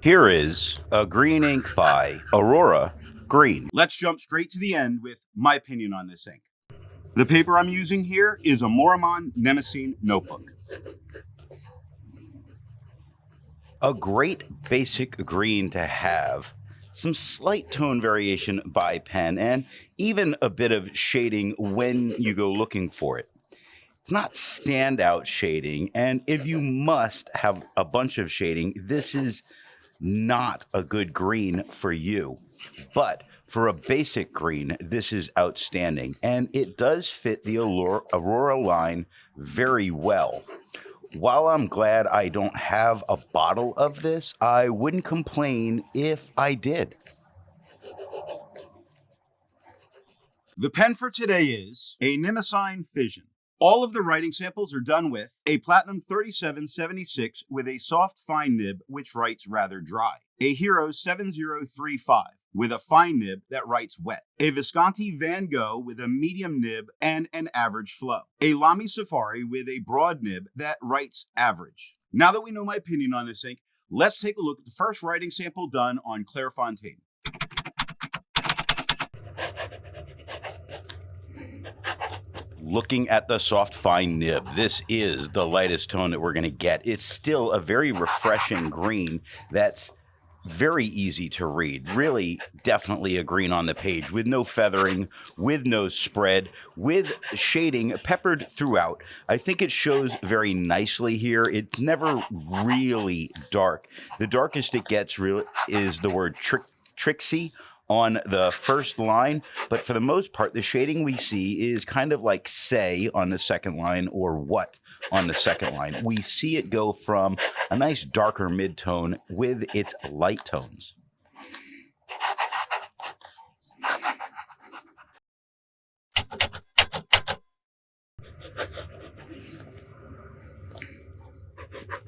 Here is a green ink by Aurora Green. Let's jump straight to the end with my opinion on this ink. The paper I'm using here is a Maruman Mnemosyne Notebook. A great basic green to have, some slight tone variation by pen, and even a bit of shading when you go looking for it. It's not standout shading, and if you must have a bunch of shading, this is not a good green for you. But for a basic green, this is outstanding, and it does fit the Aurora line very well. While I'm glad I don't have a bottle of this, I wouldn't complain if I did. The pen for today is a Mnemosyne Fission. All of the writing samples are done with a Platinum 3776 with a soft fine nib which writes rather dry, a Hero 7035 with a fine nib that writes wet, a Visconti Van Gogh with a medium nib and an average flow, a Lamy Safari with a broad nib that writes average. Now that we know my opinion on this ink, let's take a look at the first writing sample done on Clairfontaine. Looking at the soft fine nib, this is the lightest tone that we're going to get. It's still a very refreshing green that's very easy to read. Really, definitely a green on the page with no feathering, with no spread, with shading peppered throughout. I think it shows very nicely here. It's never really dark. The darkest it gets really is the word tricksy on the first line, but for the most part, the shading we see is kind of like say on the second line or what on the second line. We see it go from a nice darker mid-tone with its light tones.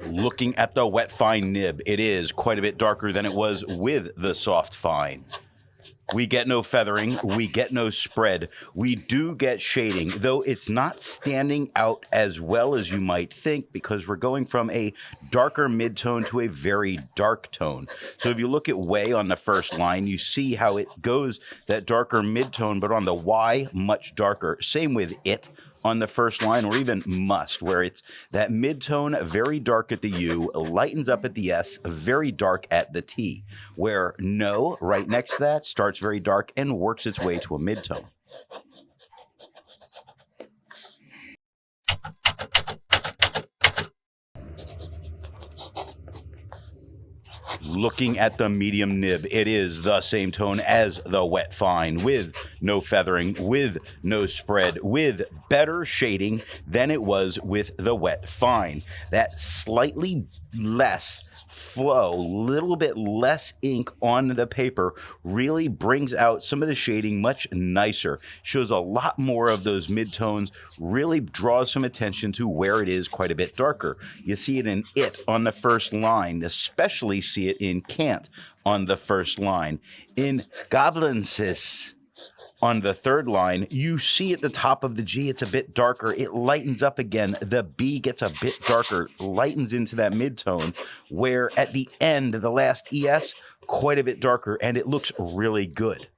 Looking at the wet fine nib, it is quite a bit darker than it was with the soft fine. We get no feathering, we get no spread. We do get shading, though it's not standing out as well as you might think because we're going from a darker mid-tone to a very dark tone. So if you look at way on the first line, you see how it goes that darker mid-tone, but on the Y, much darker. Same with it on the first line, or even must, where it's that mid-tone, very dark at the U, lightens up at the S, very dark at the T, where no, right next to that, starts very dark and works its way to a mid-tone. Looking at the medium nib, it is the same tone as the wet fine, with no feathering, with no spread, with better shading than it was with the wet fine. That slightly less flow, little bit less ink on the paper really brings out some of the shading much nicer, shows a lot more of those midtones, really draws some attention to where it is quite a bit darker. You see it in it on the first line, especially see it in can't on the first line. In goblinsis on the third line, you see at the top of the G, it's a bit darker. It lightens up again. The B gets a bit darker, lightens into that mid-tone, where at the end, the last ES, quite a bit darker, and it looks really good.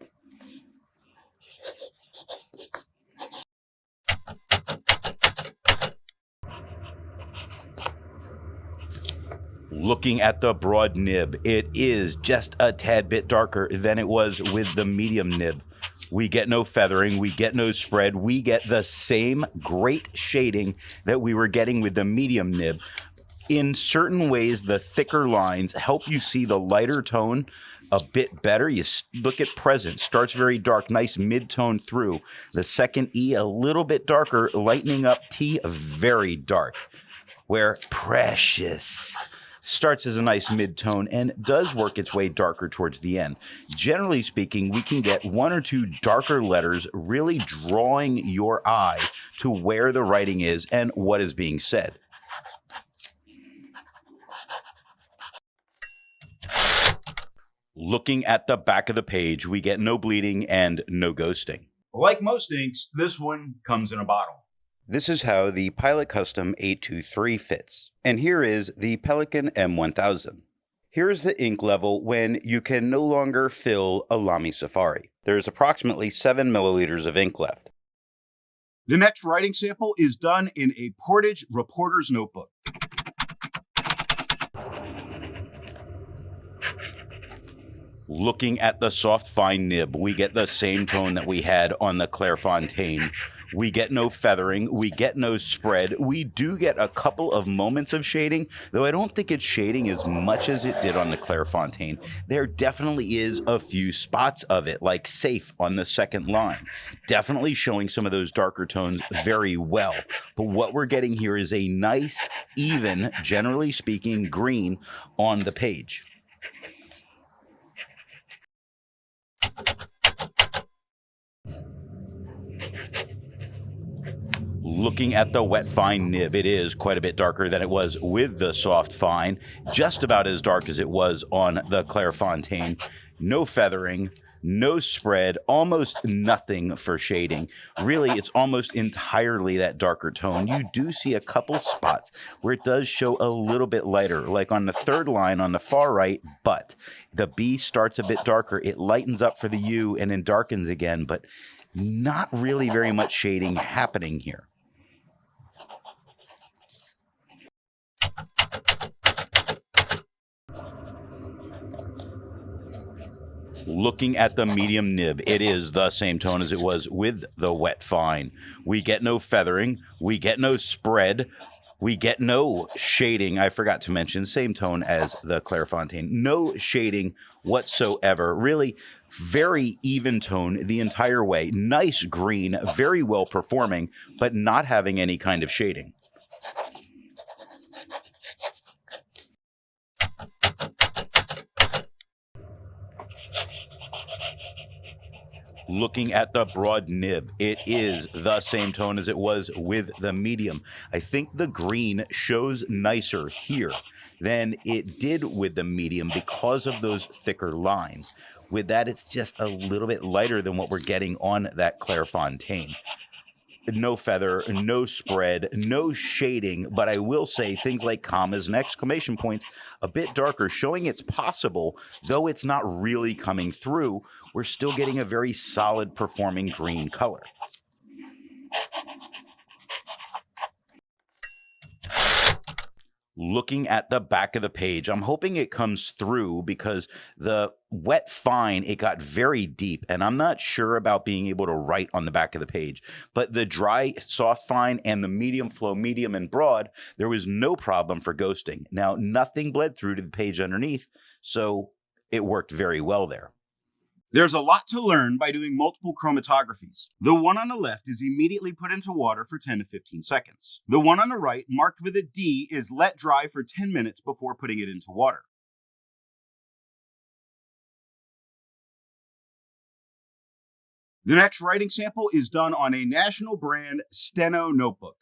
Looking at the broad nib, it is just a tad bit darker than it was with the medium nib. We get no feathering, we get no spread, we get the same great shading that we were getting with the medium nib. In certain ways, the thicker lines help you see the lighter tone a bit better. You look at present, starts very dark, nice mid-tone through. The second E, a little bit darker, lightening up T, very dark. Where precious starts as a nice mid-tone and does work its way darker towards the end. Generally speaking, we can get one or two darker letters really drawing your eye to where the writing is and what is being said. Looking at the back of the page, we get no bleeding and no ghosting. Like most inks, this one comes in a bottle. This is how the Pilot Custom 823 fits. And here is the Pelican M1000. Here's the ink level when you can no longer fill a Lamy Safari. There's approximately 7 milliliters of ink left. The next writing sample is done in a Portage reporter's notebook. Looking at the soft fine nib, we get the same tone that we had on the Clairfontaine. We get no feathering, we get no spread. We do get a couple of moments of shading, though I don't think it's shading as much as it did on the Clairfontaine. There definitely is a few spots of it, like safe on the second line. Definitely showing some of those darker tones very well. But what we're getting here is a nice, even, generally speaking, green on the page. Looking at the wet fine nib, it is quite a bit darker than it was with the soft fine, just about as dark as it was on the Clairfontaine. No feathering, no spread, almost nothing for shading. Really, it's almost entirely that darker tone. You do see a couple spots where it does show a little bit lighter, like on the third line on the far right, but the B starts a bit darker. It lightens up for the U and then darkens again, but not really very much shading happening here. Looking at the medium nib, it is the same tone as it was with the wet fine. We get no feathering, we get no spread, we get no shading. I forgot to mention, same tone as the Clairfontaine. No shading whatsoever. Really very even tone the entire way. Nice green, very well performing, but not having any kind of shading. Looking at the broad nib, it is the same tone as it was with the medium. I think the green shows nicer here than it did with the medium because of those thicker lines. With that, it's just a little bit lighter than what we're getting on that Clairfontaine. No feather, no spread, no shading, but I will say things like commas and exclamation points a bit darker, showing it's possible, though it's not really coming through, we're still getting a very solid performing green color. Looking at the back of the page, I'm hoping it comes through because the wet fine, it got very deep, and I'm not sure about being able to write on the back of the page. But the dry soft fine and the medium flow medium and broad, there was no problem for ghosting. Now, nothing bled through to the page underneath, so it worked very well there. There's a lot to learn by doing multiple chromatographies. The one on the left is immediately put into water for 10 to 15 seconds. The one on the right, marked with a D, is let dry for 10 minutes before putting it into water. The next writing sample is done on a national brand Steno notebook.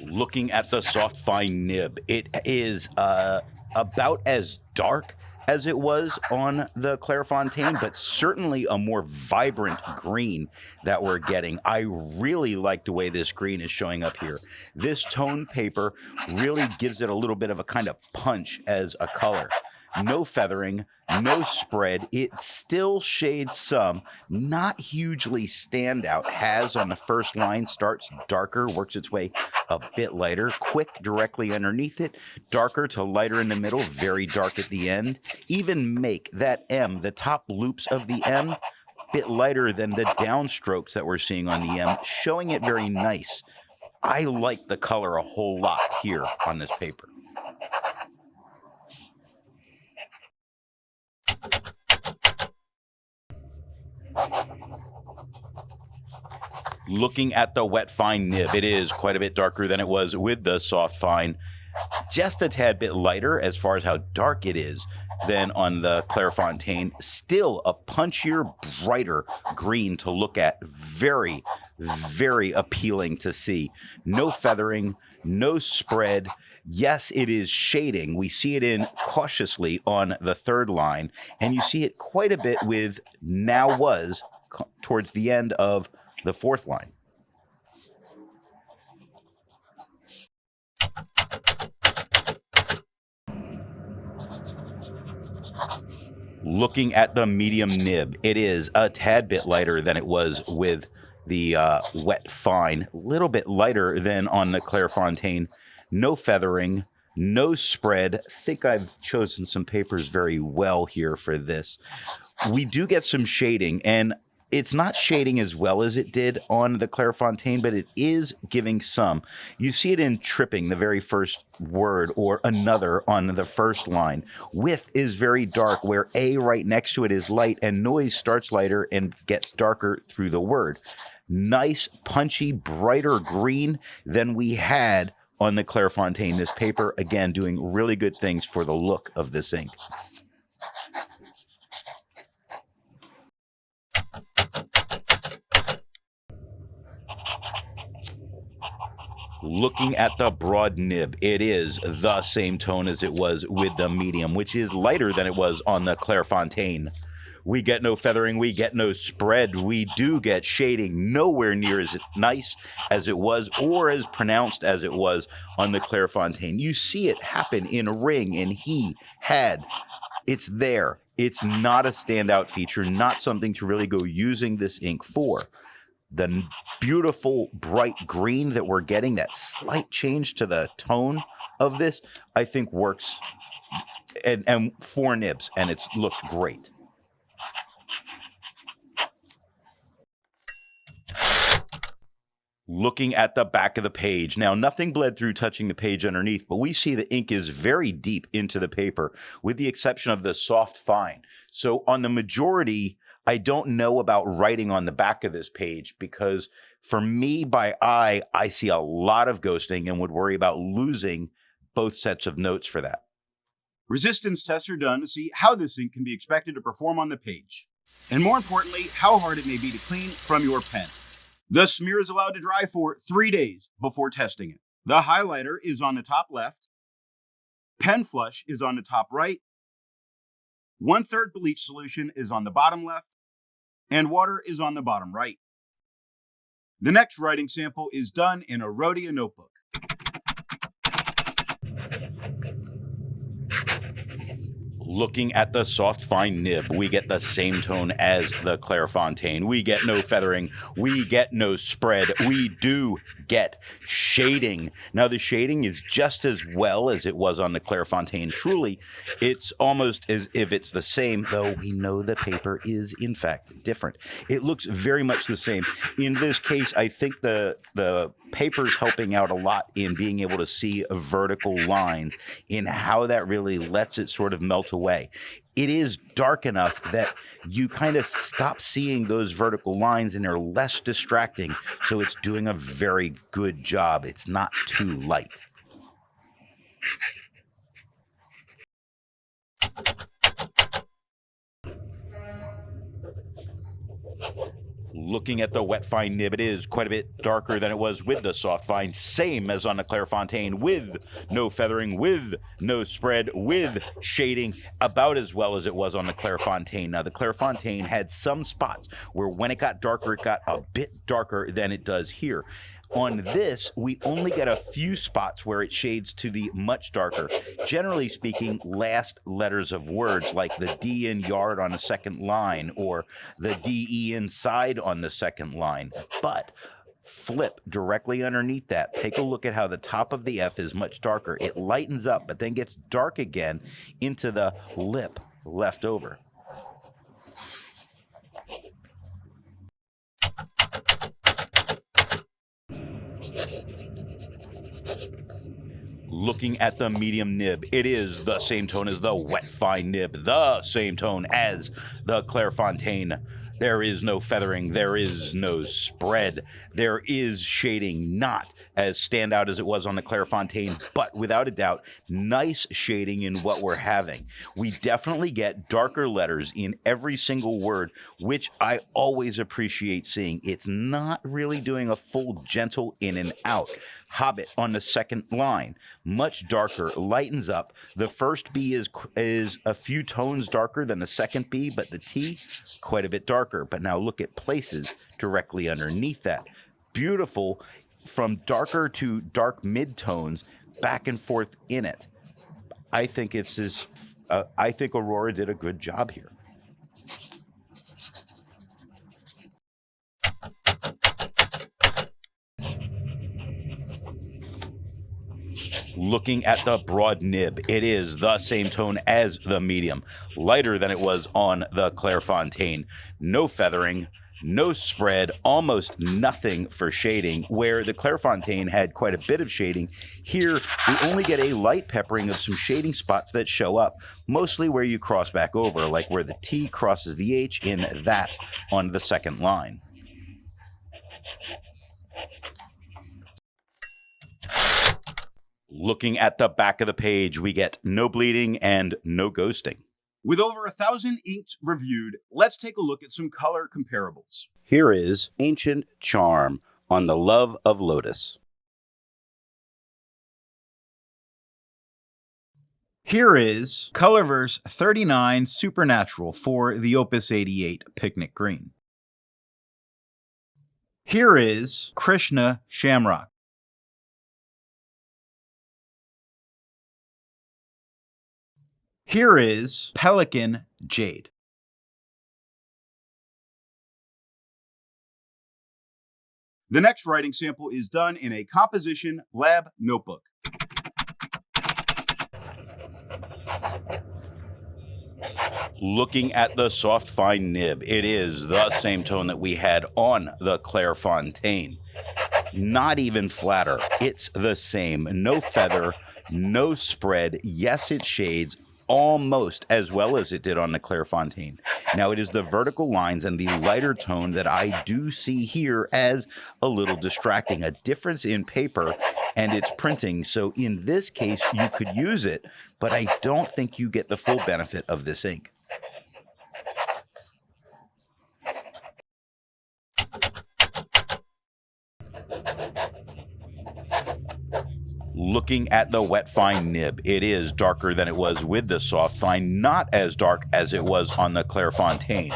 Looking at the soft fine nib, it is about as dark as it was on the Clairfontaine, but certainly a more vibrant green that we're getting. I really like the way this green is showing up here. This tone paper really gives it a little bit of a kind of punch as a color. No feathering, no spread. It still shades some, not hugely standout. Has on the first line, starts darker, works its way a bit lighter, quick directly underneath it, darker to lighter in the middle, very dark at the end. Even make that M, the top loops of the M, bit lighter than the downstrokes that we're seeing on the M, showing it very nice. I like the color a whole lot here on this paper. Looking at the wet fine nib, it is quite a bit darker than it was with the soft fine. Just a tad bit lighter as far as how dark it is than on the Clairfontaine. Still a punchier, brighter green to look at. Very, very appealing to see. No feathering, no spread. Yes, it is shading. We see it in cautiously on the third line, and you see it quite a bit with now was towards the end of the fourth line. Looking at the medium nib, it is a tad bit lighter than it was with the wet fine, a little bit lighter than on the Clairefontaine. No feathering, no spread. I think I've chosen some papers very well here for this. We do get some shading, and it's not shading as well as it did on the Clairefontaine, but it is giving some. You see it in tripping, the very first word, or another on the first line. With is very dark, where A right next to it is light, and noise starts lighter and gets darker through the word. Nice, punchy, brighter green than we had on the Clairefontaine. This paper, again, doing really good things for the look of this ink. Looking at the broad nib, it is the same tone as it was with the medium, which is lighter than it was on the Clairefontaine. We get no feathering, we get no spread, we do get shading, nowhere near as nice as it was or as pronounced as it was on the Clairefontaine. You see it happen in ring, and he had. It's there. It's not a standout feature, not something to really go using this ink for. The beautiful bright green that we're getting, that slight change to the tone of this, I think works, and 4 nibs, and it's looked great. Looking at the back of the page. Now, nothing bled through touching the page underneath, but we see the ink is very deep into the paper, with the exception of the soft fine. So on the majority, I don't know about writing on the back of this page, because for me, by eye, I see a lot of ghosting and would worry about losing both sets of notes for that. Resistance tests are done to see how this ink can be expected to perform on the page, and more importantly, how hard it may be to clean from your pen. The smear is allowed to dry for 3 days before testing it. The highlighter is on the top left, pen flush is on the top right, 1/3 bleach solution is on the bottom left, and water is on the bottom right. The next writing sample is done in a Rhodia notebook. Looking at the soft fine nib, we get the same tone as the Clairefontaine. We get no feathering, we get no spread, we do get shading. Now, the shading is just as well as it was on the Clairefontaine. Truly, it's almost as if it's the same, though we know the paper is in fact different. It looks very much the same. In this case, I think the paper's helping out a lot in being able to see vertical lines, in how that really lets it sort of melt away. It is dark enough that you kind of stop seeing those vertical lines, and they're less distracting. So it's doing a very good job. It's not too light. Looking at the wet fine nib, it is quite a bit darker than it was with the soft fine, same as on the Clairefontaine, with no feathering, with no spread, with shading, about as well as it was on the Clairefontaine. Now, the Clairefontaine had some spots where when it got darker, it got a bit darker than it does here. On this, we only get a few spots where it shades to the much darker. Generally speaking, last letters of words, like the D in yard on the second line, or the DE inside on the second line. But flip directly underneath that. Take a look at how the top of the F is much darker. It lightens up, but then gets dark again into the lip left over. Looking at the medium nib, it is the same tone as the wet fine nib, the same tone as the Clairefontaine. There is no feathering, there is no spread, there is shading, not as standout as it was on the Clairefontaine, but without a doubt, nice shading in what we're having. We definitely get darker letters in every single word, which I always appreciate seeing. It's not really doing a full gentle in and out. Hobbit on the second line, much darker, lightens up. The first B is a few tones darker than the second B, but the T, quite a bit darker. But now look at places directly underneath that. Beautiful, from darker to dark mid-tones, back and forth in it. I think I think Aurora did a good job here. Looking at the broad nib, it is the same tone as the medium, lighter than it was on the Clairefontaine. No feathering, no spread, almost nothing for shading, where the Clairefontaine had quite a bit of shading. Here, we only get a light peppering of some shading spots that show up, mostly where you cross back over, like where the T crosses the H in that on the second line. Looking at the back of the page, we get no bleeding and no ghosting. With over 1,000 inks reviewed, let's take a look at some color comparables. Here is Ancient Charm on the Love of Lotus. Here is Colorverse 39 Supernatural for the Opus 88 Picnic Green. Here is Krishna Shamrock. Here is Pelican Jade. The next writing sample is done in a composition lab notebook. Looking at the soft fine nib, it is the same tone that we had on the Clairefontaine. Not even flatter, it's the same. No feather, no spread. Yes, it shades almost as well as it did on the Clairefontaine. Now, it is the vertical lines and the lighter tone that I do see here as a little distracting, a difference in paper and its printing. So in this case, you could use it, but I don't think you get the full benefit of this ink. Looking at the wet fine nib, it is darker than it was with the soft fine, not as dark as it was on the Clairefontaine.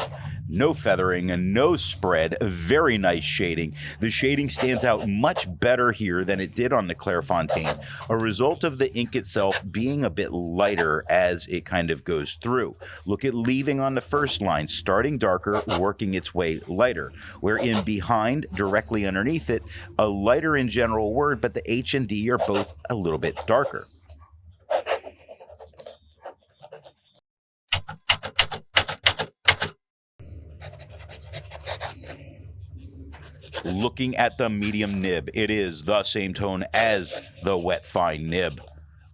No feathering and no spread, very nice shading. The shading stands out much better here than it did on the Clairefontaine, a result of the ink itself being a bit lighter as it kind of goes through. Look at leaving on the first line, starting darker, working its way lighter, where in behind, directly underneath it, a lighter in general word, but the H and D are both a little bit darker. Looking at the medium nib, it is the same tone as the wet fine nib.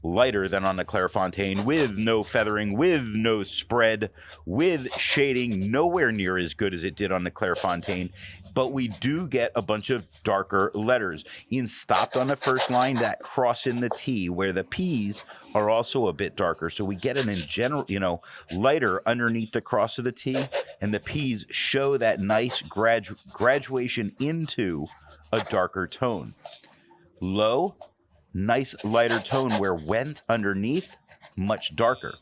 Lighter than on the Clairefontaine, with no feathering, with no spread, with shading nowhere near as good as it did on the Clairefontaine, but we do get a bunch of darker letters. In stopped on the first line, that cross in the T, where the P's are also a bit darker. So we get an in general, lighter underneath the cross of the T, and the P's show that nice graduation into a darker tone. Low, nice lighter tone, where went underneath, much darker.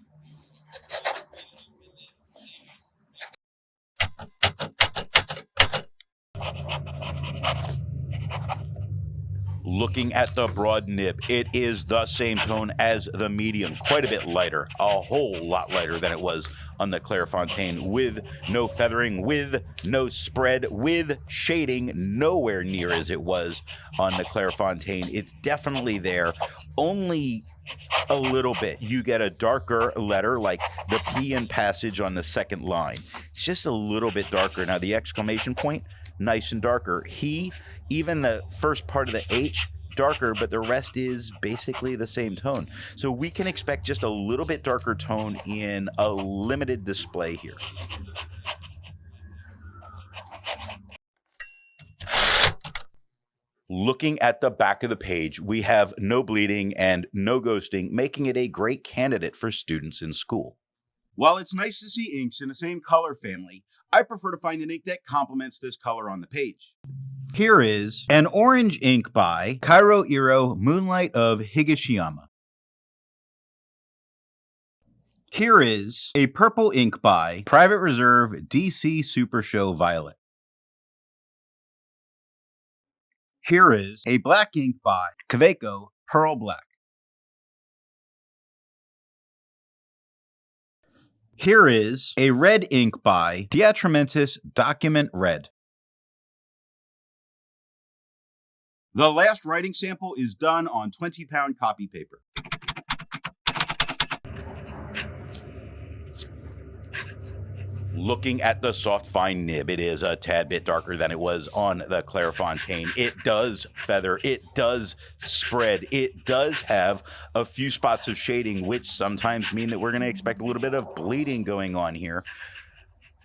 Looking at the broad nib, it is the same tone as the medium, quite a bit lighter, a whole lot lighter than it was on the Clairefontaine, with no feathering, with no spread, with shading nowhere near as it was on the Clairefontaine. It's definitely there, only a little bit. You get a darker letter like the P in passage on the second line. It's just a little bit darker. Now the exclamation point, nice and darker. He, even the first part of the H, darker, but the rest is basically the same tone. So we can expect just a little bit darker tone in a limited display here. Looking at the back of the page, we have no bleeding and no ghosting, making it a great candidate for students in school. While it's nice to see inks in the same color family, I prefer to find an ink that complements this color on the page. Here is an orange ink by Cairo Iro Moonlight of Higashiyama. Here is a purple ink by Private Reserve DC Super Show Violet. Here is a black ink by Kaweco Pearl Black. Here is a red ink by Diatramentis Document Red. The last writing sample is done on 20-pound copy paper. Looking at the soft fine nib, it is a tad bit darker than it was on the Clairfontaine. It does feather, it does spread, it does have a few spots of shading, which sometimes mean that we're going to expect a little bit of bleeding going on here.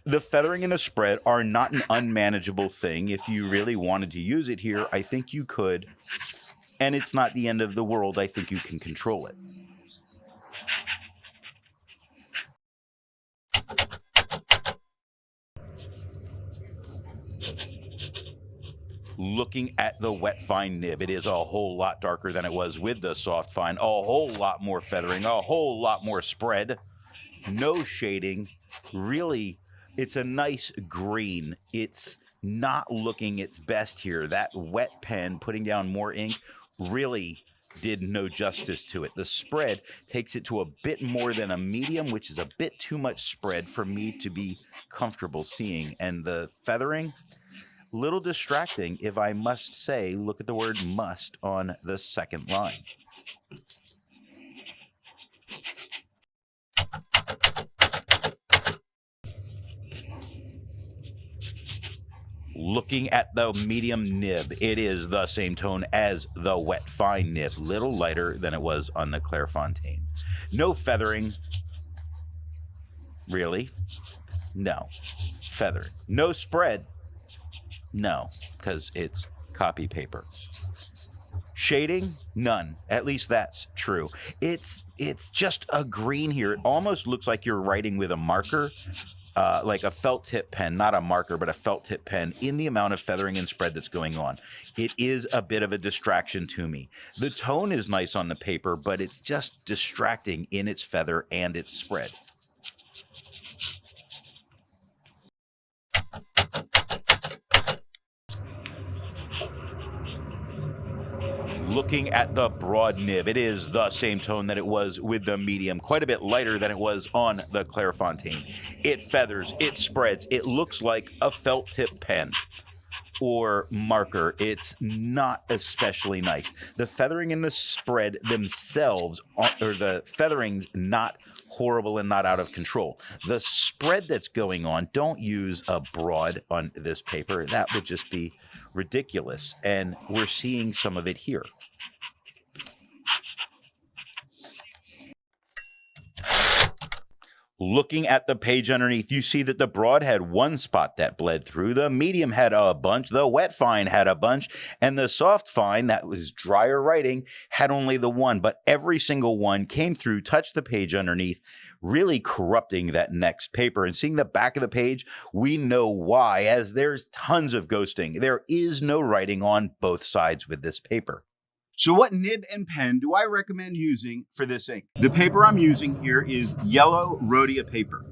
The feathering and the spread are not an unmanageable thing. If you really wanted to use it here, I think you could. And it's not the end of the world. I think you can control it. Looking at the wet fine nib, it is a whole lot darker than it was with the soft fine. A whole lot more feathering, a whole lot more spread. No shading. Really, it's a nice green. It's not looking its best here. That wet pen putting down more ink really did no justice to it. The spread takes it to a bit more than a medium, which is a bit too much spread for me to be comfortable seeing. And the feathering, little distracting, if I must say. Look at the word must on the second line. Looking at the medium nib, it is the same tone as the wet fine nib, little lighter than it was on the Clairfontaine. No feathering. Really? No. Feathering. No spread. No, because it's copy paper. Shading? None. At least that's true. It's just a green here. It almost looks like you're writing with a marker, like a felt tip pen, not a marker, but a felt tip pen, in the amount of feathering and spread that's going on. It is a bit of a distraction to me. The tone is nice on the paper, but it's just distracting in its feather and its spread. Looking at the broad nib, it is the same tone that it was with the medium, quite a bit lighter than it was on the Clairfontaine. It feathers, it spreads, it looks like a felt tip pen or marker. It's not especially nice. The feathering and the spread themselves, or the feathering's not horrible and not out of control. The spread that's going on, don't use a broad on this paper. That would just be ridiculous. And we're seeing some of it here. Looking at the page underneath, you see that the broad had one spot that bled through, the medium had a bunch, the wet fine had a bunch, and the soft fine, that was drier writing, had only the one, but every single one came through, touched the page underneath, really corrupting that next paper. And seeing the back of the page, we know why, as there's tons of ghosting. There is no writing on both sides with this paper. So what nib and pen do I recommend using for this ink? The paper I'm using here is yellow Rhodia paper.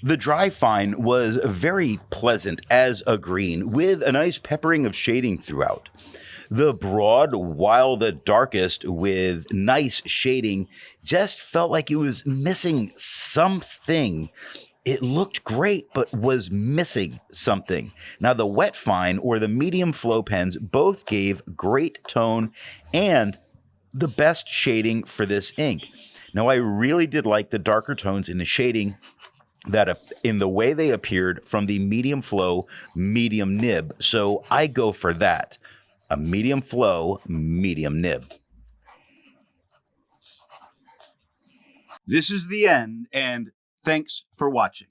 The dry fine was very pleasant as a green, with a nice peppering of shading throughout. The broad, while the darkest with nice shading, just felt like it was missing something. It looked great, but was missing something. Now, the wet fine or the medium flow pens both gave great tone and the best shading for this ink. Now, I really did like the darker tones in the shading that in the way they appeared from the medium flow, medium nib. So I go for that. A medium flow, medium nib. This is the end, and thanks for watching.